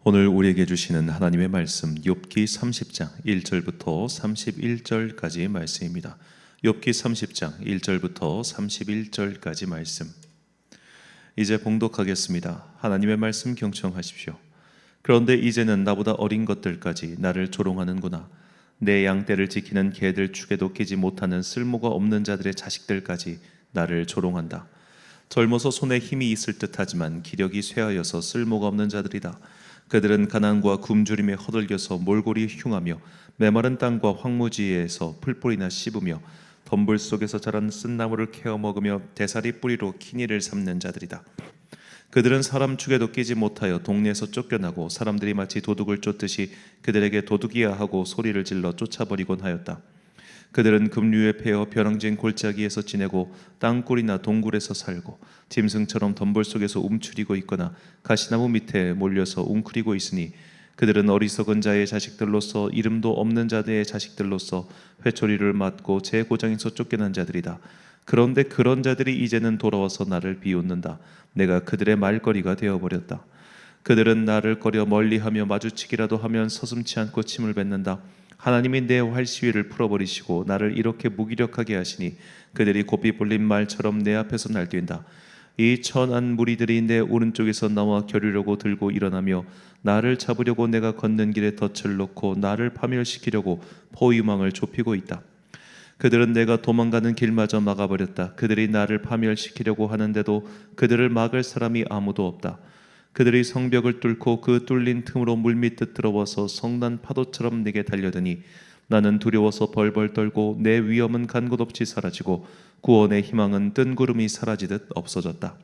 오늘 우리에게 주시는 하나님의 말씀 욥기 30장 1절부터 31절까지 말씀입니다. 욥기 30장 1절부터 31절까지 말씀. 이제 봉독하겠습니다. 하나님의 말씀 경청하십시오. 그런데 이제는 나보다 어린 것들까지 나를 조롱하는구나. 내 양떼를 지키는 개들 축에도 끼지 못하는 쓸모가 없는 자들의 자식들까지 나를 조롱한다. 젊어서 손에 힘이 있을 듯하지만 기력이 쇠하여서 쓸모가 없는 자들이다. 그들은 가난과 굶주림에 허들겨서 몰골이 흉하며 메마른 땅과 황무지에서 풀뿌리나 씹으며 덤불 속에서 자란 쓴나무를 캐어 먹으며 대사리 뿌리로 키니를 삼는 자들이다. 그들은 사람 축에도 끼지 못하여 동네에서 쫓겨나고 사람들이 마치 도둑을 쫓듯이 그들에게 도둑이야 하고 소리를 질러 쫓아버리곤 하였다. 그들은 급류에 패어 벼랑진 골짜기에서 지내고 땅굴이나 동굴에서 살고 짐승처럼 덤불 속에서 움츠리고 있거나 가시나무 밑에 몰려서 웅크리고 있으니 그들은 어리석은 자의 자식들로서 이름도 없는 자들의 자식들로서 회초리를 맞고 제 고장에서 쫓겨난 자들이다. 그런데 그런 자들이 이제는 돌아와서 나를 비웃는다. 내가 그들의 말거리가 되어버렸다. 그들은 나를 꺼려 멀리하며 마주치기라도 하면 서슴지 않고 침을 뱉는다. 하나님이 내 활시위를 풀어버리시고 나를 이렇게 무기력하게 하시니 그들이 고삐 불린 말처럼 내 앞에서 날뛴다. 이 천한 무리들이 내 오른쪽에서 나와 겨루려고 들고 일어나며 나를 잡으려고 내가 걷는 길에 덫을 놓고 나를 파멸시키려고 포위망을 좁히고 있다. 그들은 내가 도망가는 길마저 막아버렸다. 그들이 나를 파멸시키려고 하는데도 그들을 막을 사람이 아무도 없다. 그들이 성벽을 뚫고 그 뚫린 틈으로 물밑듯 들어와서 성난 파도처럼 내게 달려드니 나는 두려워서 벌벌 떨고 내 위험은 간 곳 없이 사라지고 구원의 희망은 뜬 구름이 사라지듯 없어졌다.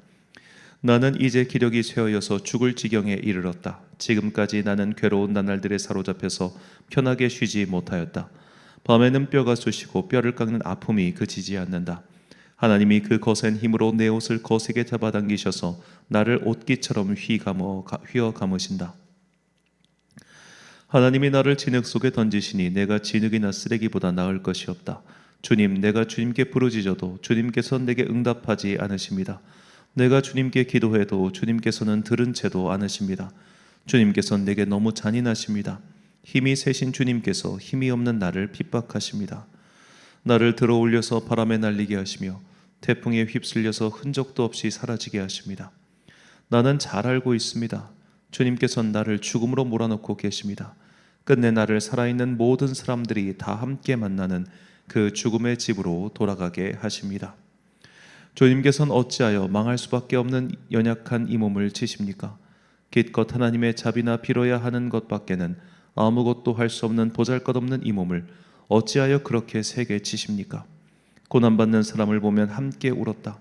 나는 이제 기력이 쇠하여서 죽을 지경에 이르렀다. 지금까지 나는 괴로운 나날들에 사로잡혀서 편하게 쉬지 못하였다. 밤에는 뼈가 쑤시고 뼈를 깎는 아픔이 그치지 않는다. 하나님이 그 거센 힘으로 내 옷을 거세게 잡아당기셔서 나를 옷깃처럼 휘어 감으신다. 하나님이 나를 진흙 속에 던지시니 내가 진흙이나 쓰레기보다 나을 것이 없다. 주님, 내가 주님께 부르짖어도 주님께서 내게 응답하지 않으십니다. 내가 주님께 기도해도 주님께서는 들은 채도 않으십니다. 주님께서는 내게 너무 잔인하십니다. 힘이 세신 주님께서 힘이 없는 나를 핍박하십니다. 나를 들어 올려서 바람에 날리게 하시며 태풍에 휩쓸려서 흔적도 없이 사라지게 하십니다. 나는 잘 알고 있습니다. 주님께서는 나를 죽음으로 몰아넣고 계십니다. 끝내 나를 살아있는 모든 사람들이 다 함께 만나는 그 죽음의 집으로 돌아가게 하십니다. 주님께서는 어찌하여 망할 수밖에 없는 연약한 이 몸을 치십니까? 기껏 하나님의 자비나 빌어야 하는 것밖에는 아무것도 할 수 없는 보잘것없는 이 몸을 어찌하여 그렇게 세게 치십니까? 고난받는 사람을 보면 함께 울었다.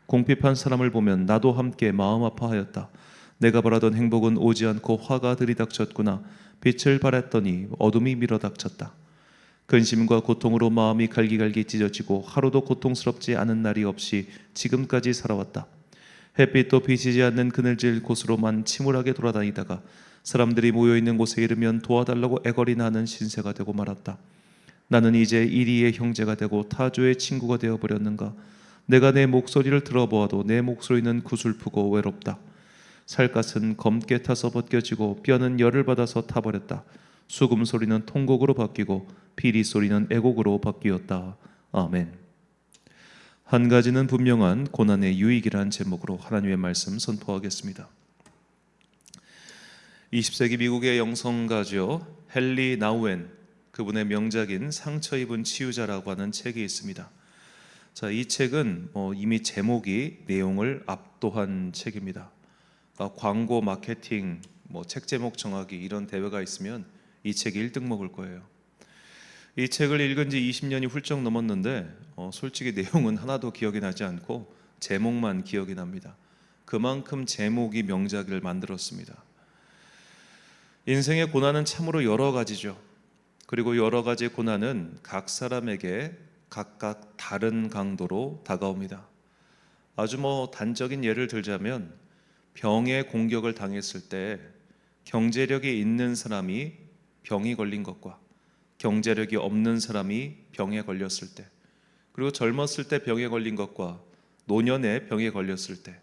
궁핍한 사람을 보면 나도 함께 마음 아파하였다. 내가 바라던 행복은 오지 않고 화가 들이닥쳤구나. 빛을 바랐더니 어둠이 밀어닥쳤다. 근심과 고통으로 마음이 갈기갈기 찢어지고 하루도 고통스럽지 않은 날이 없이 지금까지 살아왔다. 햇빛도 비치지 않는 그늘질 곳으로만 침울하게 돌아다니다가 사람들이 모여있는 곳에 이르면 도와달라고 애걸이나 하는 신세가 되고 말았다. 나는 이제 이리의 형제가 되고 타조의 친구가 되어버렸는가. 내가 내 목소리를 들어보아도 내 목소리는 구슬프고 외롭다. 살갗은 검게 타서 벗겨지고 뼈는 열을 받아서 타버렸다. 수금 소리는 통곡으로 바뀌고 피리 소리는 애곡으로 바뀌었다. 아멘. 한 가지는 분명한 고난의 유익이란 제목으로 하나님의 말씀 선포하겠습니다. 20세기 미국의 영성가죠. 헨리 나우엔, 그분의 명작인 상처 입은 치유자라고 하는 책이 있습니다. 자, 이 책은 이미 제목이 내용을 압도한 책입니다. 광고, 마케팅, 책 제목 정하기 이런 대회가 있으면 이 책이 1등 먹을 거예요. 이 책을 읽은 지 20년이 훌쩍 넘었는데 솔직히 내용은 하나도 기억이 나지 않고 제목만 기억이 납니다. 그만큼 제목이 명작을 만들었습니다. 인생의 고난은 참으로 여러 가지죠. 그리고 여러 가지 고난은 각 사람에게 각각 다른 강도로 다가옵니다. 아주 단적인 예를 들자면 병의 공격을 당했을 때 경제력이 있는 사람이 병이 걸린 것과 경제력이 없는 사람이 병에 걸렸을 때, 그리고 젊었을 때 병에 걸린 것과 노년에 병에 걸렸을 때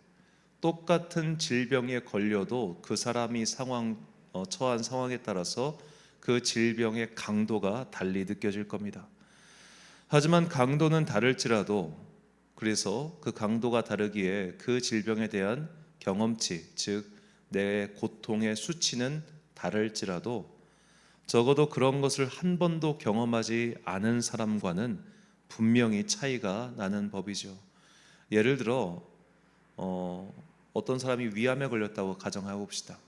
똑같은 질병에 걸려도 그 사람이 상황 처한 상황에 따라서 그 질병의 강도가 달리 느껴질 겁니다. 하지만 강도는 다를지라도, 그래서 그 강도가 다르기에 그 질병에 대한 경험치, 즉 내 고통의 수치는 다를지라도 적어도 그런 것을 한 번도 경험하지 않은 사람과는 분명히 차이가 나는 법이죠. 예를 들어 어떤 사람이 위암에 걸렸다고 가정해 봅시다.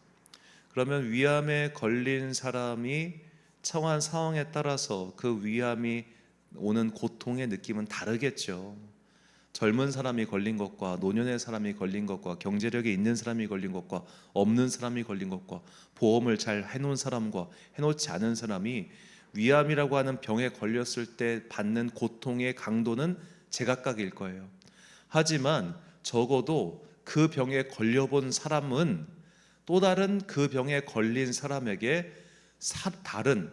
그러면 위암에 걸린 사람이 처한 상황에 따라서 그 위암이 오는 고통의 느낌은 다르겠죠. 젊은 사람이 걸린 것과 노년의 사람이 걸린 것과 경제력이 있는 사람이 걸린 것과 없는 사람이 걸린 것과 보험을 잘 해놓은 사람과 해놓지 않은 사람이 위암이라고 하는 병에 걸렸을 때 받는 고통의 강도는 제각각일 거예요. 하지만 적어도 그 병에 걸려본 사람은 또 다른 그 병에 걸린 사람에게 다른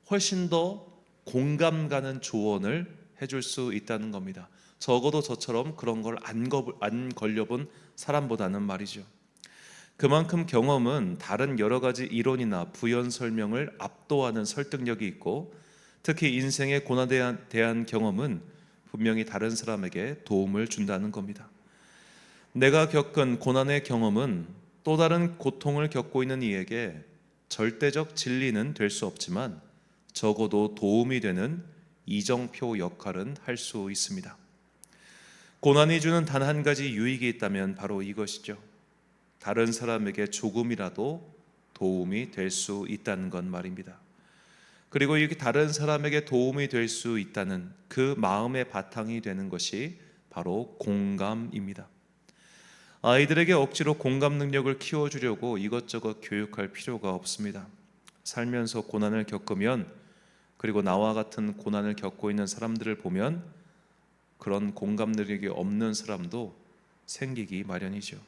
훨씬 더 공감 가는 조언을 해줄 수 있다는 겁니다. 적어도 저처럼 그런 걸 안 걸려본 사람보다는 말이죠. 그만큼 경험은 다른 여러 가지 이론이나 부연 설명을 압도하는 설득력이 있고, 특히 인생의 고난에 대한 경험은 분명히 다른 사람에게 도움을 준다는 겁니다. 내가 겪은 고난의 경험은 또 다른 고통을 겪고 있는 이에게 절대적 진리는 될 수 없지만 적어도 도움이 되는 이정표 역할은 할 수 있습니다. 고난이 주는 단 한 가지 유익이 있다면 바로 이것이죠. 다른 사람에게 조금이라도 도움이 될 수 있다는 것 말입니다. 그리고 이렇게 다른 사람에게 도움이 될 수 있다는 그 마음의 바탕이 되는 것이 바로 공감입니다. 아이들에게 억지로 공감 능력을 키워주려고 이것저것 교육할 필요가 없습니다. 살면서 고난을 겪으면, 그리고 나와 같은 고난을 겪고 있는 사람들을 보면 그런 공감 능력이 없는 사람도 생기기 마련이죠.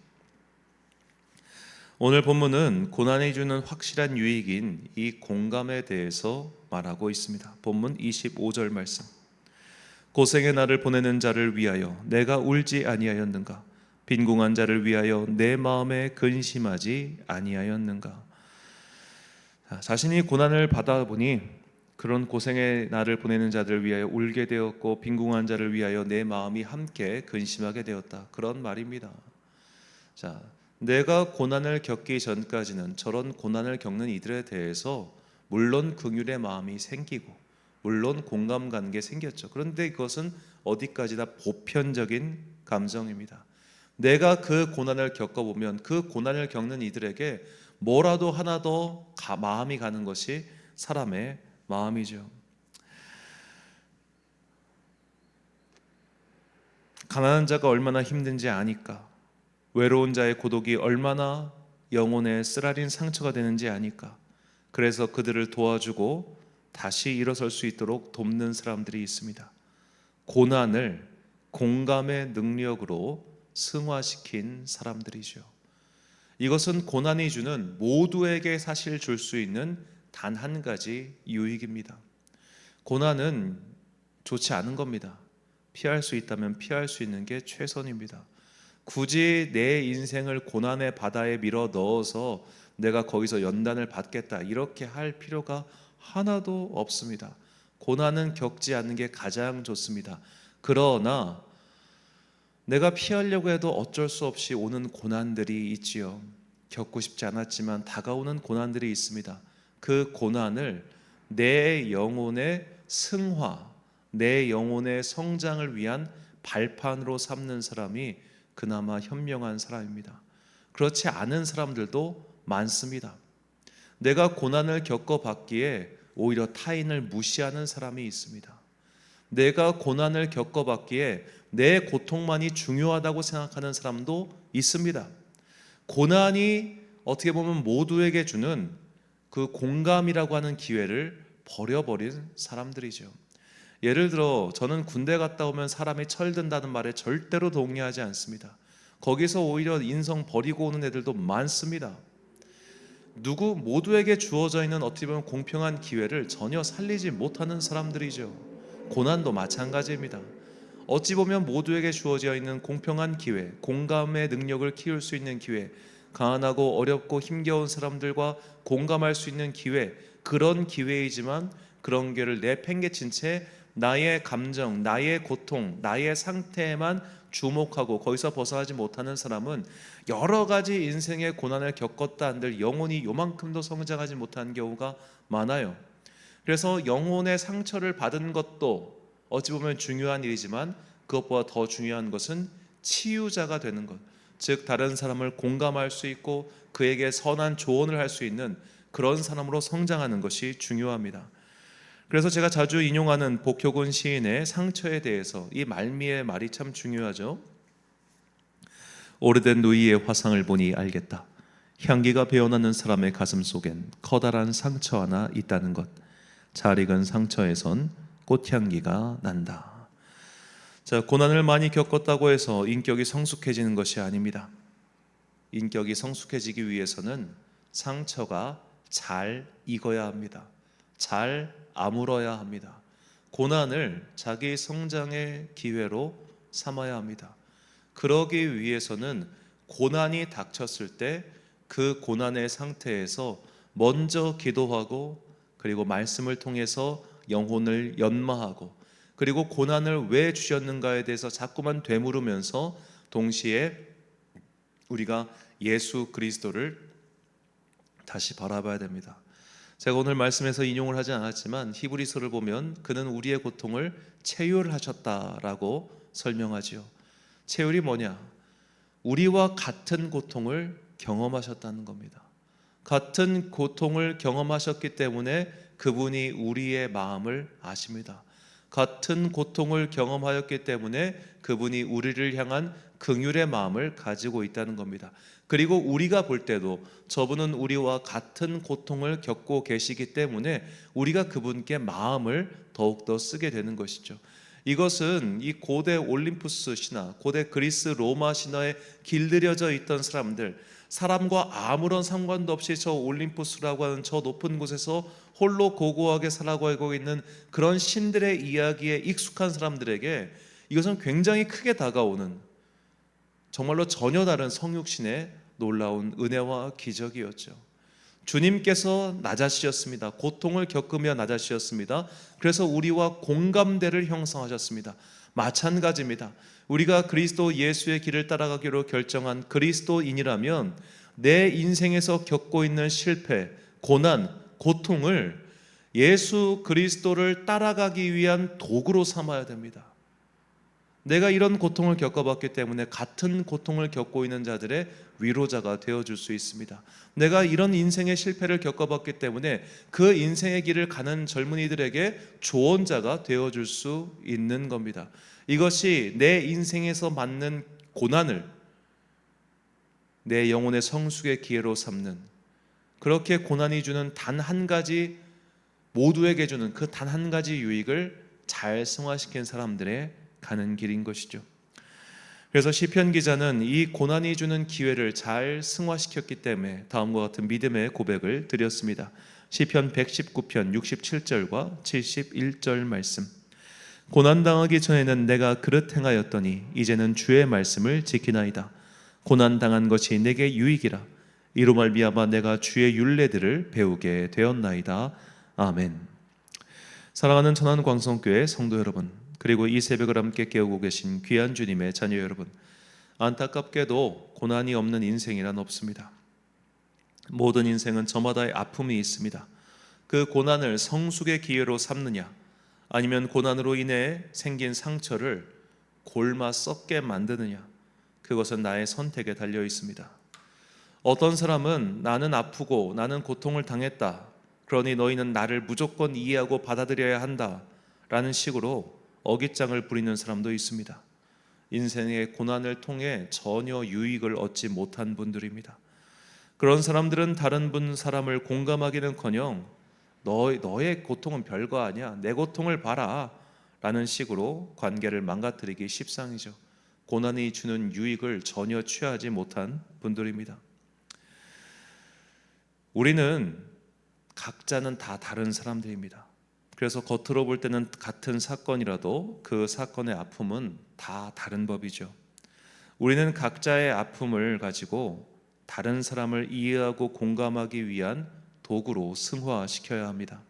오늘 본문은 고난이 주는 확실한 유익인 이 공감에 대해서 말하고 있습니다. 본문 25절 말씀. 고생의 날을 보내는 자를 위하여 내가 울지 아니하였는가? 빈궁한 자를 위하여 내 마음에 근심하지 아니하였는가? 자신이 고난을 받아보니 그런 고생의 날을 보내는 자들을 위하여 울게 되었고, 빈궁한 자를 위하여 내 마음이 함께 근심하게 되었다. 그런 말입니다. 자, 내가 고난을 겪기 전까지는 저런 고난을 겪는 이들에 대해서 물론 긍휼의 마음이 생기고 물론 공감 가는 게 생겼죠. 그런데 이것은 어디까지나 보편적인 감정입니다. 내가 그 고난을 겪어보면 그 고난을 겪는 이들에게 뭐라도 하나 더 마음이 가는 것이 사람의 마음이죠. 가난한 자가 얼마나 힘든지 아니까, 외로운 자의 고독이 얼마나 영혼에 쓰라린 상처가 되는지 아니까, 그래서 그들을 도와주고 다시 일어설 수 있도록 돕는 사람들이 있습니다. 고난을 공감의 능력으로 승화시킨 사람들이죠. 이것은 고난이 주는, 모두에게 사실 줄 수 있는 단 한 가지 유익입니다. 고난은 좋지 않은 겁니다. 피할 수 있다면 피할 수 있는 게 최선입니다. 굳이 내 인생을 고난의 바다에 밀어 넣어서 내가 거기서 연단을 받겠다 이렇게 할 필요가 하나도 없습니다. 고난은 겪지 않는 게 가장 좋습니다. 그러나 내가 피하려고 해도 어쩔 수 없이 오는 고난들이 있지요. 겪고 싶지 않았지만 다가오는 고난들이 있습니다. 그 고난을 내 영혼의 승화, 내 영혼의 성장을 위한 발판으로 삼는 사람이 그나마 현명한 사람입니다. 그렇지 않은 사람들도 많습니다. 내가 고난을 겪어봤기에 오히려 타인을 무시하는 사람이 있습니다. 내가 고난을 겪어봤기에 내 고통만이 중요하다고 생각하는 사람도 있습니다. 고난이 어떻게 보면 모두에게 주는 그 공감이라고 하는 기회를 버려버린 사람들이죠. 예를 들어 저는 군대 갔다 오면 사람이 철든다는 말에 절대로 동의하지 않습니다. 거기서 오히려 인성 버리고 오는 애들도 많습니다. 모두에게 주어져 있는 어떻게 보면 공평한 기회를 전혀 살리지 못하는 사람들이죠. 고난도 마찬가지입니다. 어찌 보면 모두에게 주어져 있는 공평한 기회, 공감의 능력을 키울 수 있는 기회, 가난하고 어렵고 힘겨운 사람들과 공감할 수 있는 기회, 그런 기회이지만 그런 기회를 내팽개친 채 나의 감정, 나의 고통, 나의 상태에만 주목하고 거기서 벗어나지 못하는 사람은 여러 가지 인생의 고난을 겪었다 한들 영혼이 요만큼도 성장하지 못한 경우가 많아요. 그래서 영혼의 상처를 받은 것도 어찌 보면 중요한 일이지만 그것보다 더 중요한 것은 치유자가 되는 것, 즉 다른 사람을 공감할 수 있고 그에게 선한 조언을 할 수 있는 그런 사람으로 성장하는 것이 중요합니다. 그래서 제가 자주 인용하는 복효근 시인의 상처에 대해서 이 말미의 말이 참 중요하죠. 오래된 누이의 화상을 보니 알겠다. 향기가 배어나는 사람의 가슴 속엔 커다란 상처 하나 있다는 것. 잘 익은 상처에선 꽃향기가 난다. 자, 고난을 많이 겪었다고 해서 인격이 성숙해지는 것이 아닙니다. 인격이 성숙해지기 위해서는 상처가 잘 익어야 합니다. 잘 아물어야 합니다. 고난을 자기 성장의 기회로 삼아야 합니다. 그러기 위해서는 고난이 닥쳤을 때 그 고난의 상태에서 먼저 기도하고 그리고 말씀을 통해서 영혼을 연마하고 그리고 고난을 왜 주셨는가에 대해서 자꾸만 되물으면서 동시에 우리가 예수 그리스도를 다시 바라봐야 됩니다. 제가 오늘 말씀에서 인용을 하지 않았지만 히브리서를 보면 그는 우리의 고통을 체휼하셨다라고 설명하지요. 체휼이 뭐냐? 우리와 같은 고통을 경험하셨다는 겁니다. 같은 고통을 경험하셨기 때문에 그분이 우리의 마음을 아십니다. 같은 고통을 경험하였기 때문에 그분이 우리를 향한 긍휼의 마음을 가지고 있다는 겁니다. 그리고 우리가 볼 때도 저분은 우리와 같은 고통을 겪고 계시기 때문에 우리가 그분께 마음을 더욱더 쓰게 되는 것이죠. 이것은 이 고대 올림푸스 신화, 고대 그리스 로마 신화에 길들여져 있던 사람들, 사람과 아무런 상관도 없이 저 올림푸스라고 하는 저 높은 곳에서 홀로 고고하게 살아가고 있는 그런 신들의 이야기에 익숙한 사람들에게 이것은 굉장히 크게 다가오는 정말로 전혀 다른 성육신의 놀라운 은혜와 기적이었죠. 주님께서 낮아지셨습니다. 고통을 겪으며 낮아지셨습니다. 그래서 우리와 공감대를 형성하셨습니다. 마찬가지입니다. 우리가 그리스도 예수의 길을 따라가기로 결정한 그리스도인이라면 내 인생에서 겪고 있는 실패, 고난, 고통을 예수 그리스도를 따라가기 위한 도구로 삼아야 됩니다. 내가 이런 고통을 겪어봤기 때문에 같은 고통을 겪고 있는 자들의 위로자가 되어줄 수 있습니다. 내가 이런 인생의 실패를 겪어봤기 때문에 그 인생의 길을 가는 젊은이들에게 조언자가 되어줄 수 있는 겁니다. 이것이 내 인생에서 맞는 고난을 내 영혼의 성숙의 기회로 삼는, 그렇게 고난이 주는 단 한 가지, 모두에게 주는 그 단 한 가지 유익을 잘 승화시킨 사람들의 가는 길인 것이죠. 그래서 시편 기자는 이 고난이 주는 기회를 잘 승화시켰기 때문에 다음과 같은 믿음의 고백을 드렸습니다. 시편 119편 67절과 71절 말씀. 고난당하기 전에는 내가 그릇 행하였더니 이제는 주의 말씀을 지키나이다. 고난당한 것이 내게 유익이라. 이로 말미암아 내가 주의 율례들을 배우게 되었나이다. 아멘. 사랑하는 천안광성교회 성도 여러분, 그리고 이 새벽을 함께 깨우고 계신 귀한 주님의 자녀 여러분, 안타깝게도 고난이 없는 인생이란 없습니다. 모든 인생은 저마다의 아픔이 있습니다. 그 고난을 성숙의 기회로 삼느냐, 아니면 고난으로 인해 생긴 상처를 골마 썩게 만드느냐, 그것은 나의 선택에 달려 있습니다. 어떤 사람은 나는 아프고 나는 고통을 당했다, 그러니 너희는 나를 무조건 이해하고 받아들여야 한다 라는 식으로 어깃장을 부리는 사람도 있습니다. 인생의 고난을 통해 전혀 유익을 얻지 못한 분들입니다. 그런 사람들은 다른 사람을 공감하기는커녕 너의 고통은 별거 아니야, 내 고통을 봐라 라는 식으로 관계를 망가뜨리기 십상이죠. 고난이 주는 유익을 전혀 취하지 못한 분들입니다. 우리는 각자는 다 다른 사람들입니다. 그래서 겉으로 볼 때는 같은 사건이라도 그 사건의 아픔은 다 다른 법이죠. 우리는 각자의 아픔을 가지고 다른 사람을 이해하고 공감하기 위한 도구로 승화시켜야 합니다.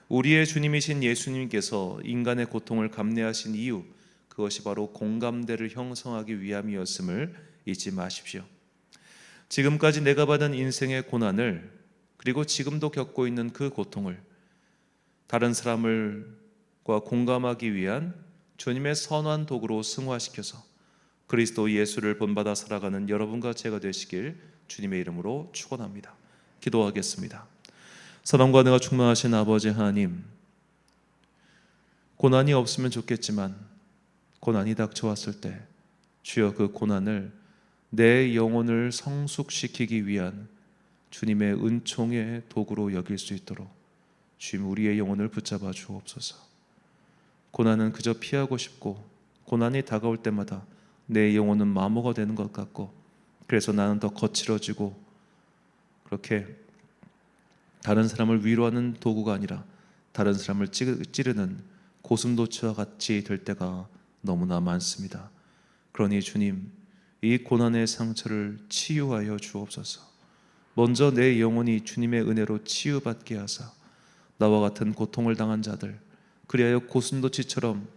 우리의 주님이신 예수님께서 인간의 고통을 감내하신 이유, 그것이 바로 공감대를 형성하기 위함이었음을 잊지 마십시오. 지금까지 내가 받은 인생의 고난을, 그리고 지금도 겪고 있는 그 고통을 다른 사람과 공감하기 위한 주님의 선한 도구로 승화시켜서 그리스도 예수를 본받아 살아가는 여러분과 제가 되시길 주님의 이름으로 축원합니다. 기도하겠습니다. 사랑과 은혜가 충만하신 아버지 하나님, 고난이 없으면 좋겠지만 고난이 닥쳐왔을 때 주여 그 고난을 내 영혼을 성숙시키기 위한 주님의 은총의 도구로 여길 수 있도록 주님 우리의 영혼을 붙잡아 주옵소서. 고난은 그저 피하고 싶고, 고난이 다가올 때마다 내 영혼은 마모가 되는 것 같고, 그래서 나는 더 거칠어지고, 그렇게 다른 사람을 위로하는 도구가 아니라 다른 사람을 찌르는 고슴도치와 같이 될 때가 너무나 많습니다. 그러니 주님, 이 고난의 상처를 치유하여 주옵소서. 먼저 내 영혼이 주님의 은혜로 치유받게 하사 나와 같은 고통을 당한 자들, 그리하여 고슴도치처럼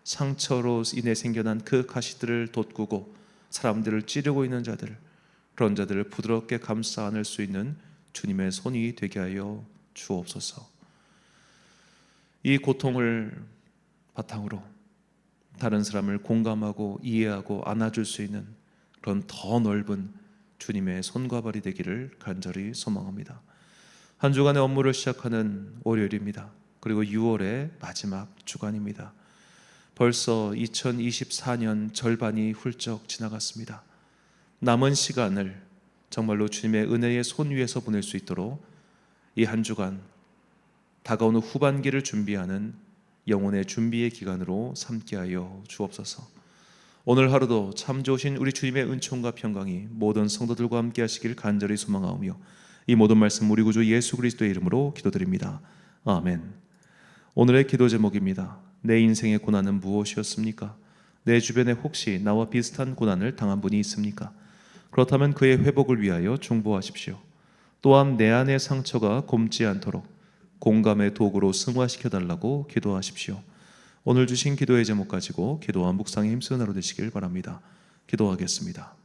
상처로 인해 생겨난 그 가시들을 돋구고 사람들을 찌르고 있는 자들, 그런 자들을 부드럽게 감싸 안을 수 있는 주님의 손이 되게 하여 주옵소서. 이 고통을 바탕으로 다른 사람을 공감하고 이해하고 안아줄 수 있는 그런 더 넓은 주님의 손과 발이 되기를 간절히 소망합니다. 한 주간의 업무를 시작하는 월요일입니다. 그리고 6월의 마지막 주간입니다. 벌써 2024년 절반이 훌쩍 지나갔습니다. 남은 시간을 정말로 주님의 은혜의 손 위에서 보낼 수 있도록 이 한 주간 다가오는 후반기를 준비하는 영혼의 준비의 기간으로 삼게 하여 주옵소서. 오늘 하루도 참 좋으신 우리 주님의 은총과 평강이 모든 성도들과 함께 하시길 간절히 소망하오며, 이 모든 말씀 우리 구주 예수 그리스도의 이름으로 기도드립니다. 아멘. 오늘의 기도 제목입니다. 내 인생의 고난은 무엇이었습니까? 내 주변에 혹시 나와 비슷한 고난을 당한 분이 있습니까? 그렇다면 그의 회복을 위하여 중보하십시오. 또한 내 안의 상처가 곪지 않도록 공감의 도구로 승화시켜달라고 기도하십시오. 오늘 주신 기도의 제목 가지고 기도와 묵상에 힘쓰는 하루 되시길 바랍니다. 기도하겠습니다.